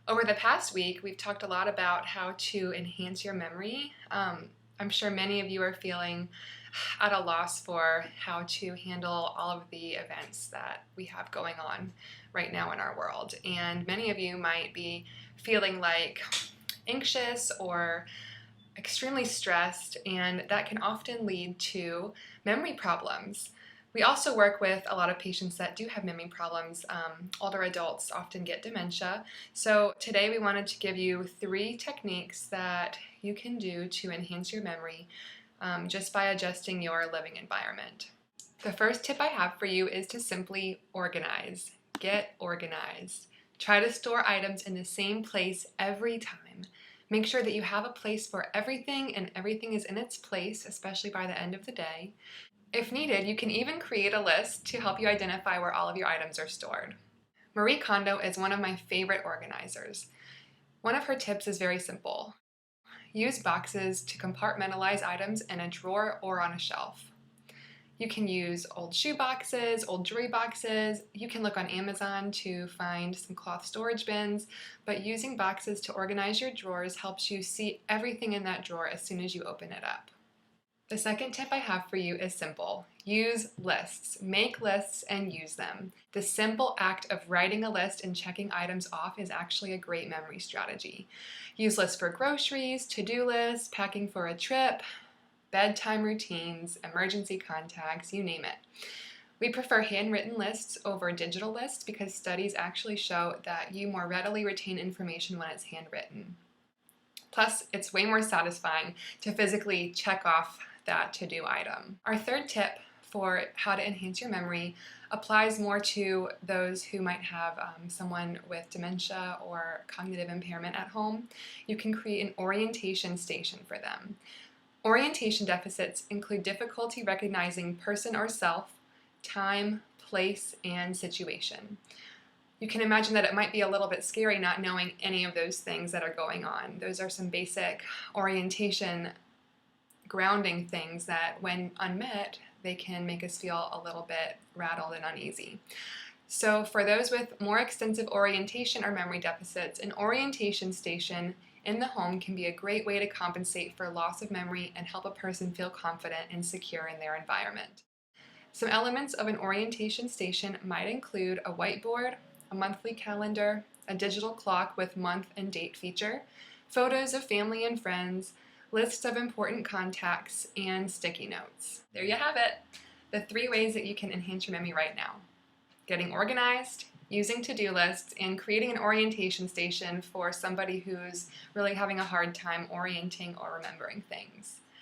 Over the past week, we've talked a lot about how to enhance your memory. I'm sure many of you are feeling at a loss for how to handle all of the events that we have going on right now in our world. And many of you might be feeling like anxious or extremely stressed, and that can often lead to memory problems. We also work with a lot of patients that do have memory problems. Older adults often get dementia. So today we wanted to give you 3 techniques that you can do to enhance your memory just by adjusting your living environment. The first tip I have for you is to simply organize. Get organized. Try to store items in the same place every time. Make sure that you have a place for everything and everything is in its place, especially by the end of the day. If needed, you can even create a list to help you identify where all of your items are stored. Marie Kondo is one of my favorite organizers. One of her tips is very simple. Use boxes to compartmentalize items in a drawer or on a shelf. You can use old shoe boxes, old jewelry boxes. You can look on Amazon to find some cloth storage bins, but using boxes to organize your drawers helps you see everything in that drawer as soon as you open it up. The second tip I have for you is simple. Use lists. Make lists and use them. The simple act of writing a list and checking items off is actually a great memory strategy. Use lists for groceries, to-do lists, packing for a trip, bedtime routines, emergency contacts, you name it. We prefer handwritten lists over digital lists because studies actually show that you more readily retain information when it's handwritten. Plus, it's way more satisfying to physically check off that to-do item. Our third tip for how to enhance your memory applies more to those who might have someone with dementia or cognitive impairment at home. You can create an orientation station for them. Orientation deficits include difficulty recognizing person or self, time, place, and situation. You can imagine that it might be a little bit scary not knowing any of those things that are going on. Those are some basic orientation grounding things that, when unmet, they can make us feel a little bit rattled and uneasy. So for those with more extensive orientation or memory deficits, an orientation station in the home can be a great way to compensate for loss of memory and help a person feel confident and secure in their environment. Some elements of an orientation station might include a whiteboard, a monthly calendar, a digital clock with month and date feature, photos of family and friends, lists of important contacts, and sticky notes. There you have it, the 3 ways that you can enhance your memory right now. Getting organized, using to-do lists, and creating an orientation station for somebody who's really having a hard time orienting or remembering things.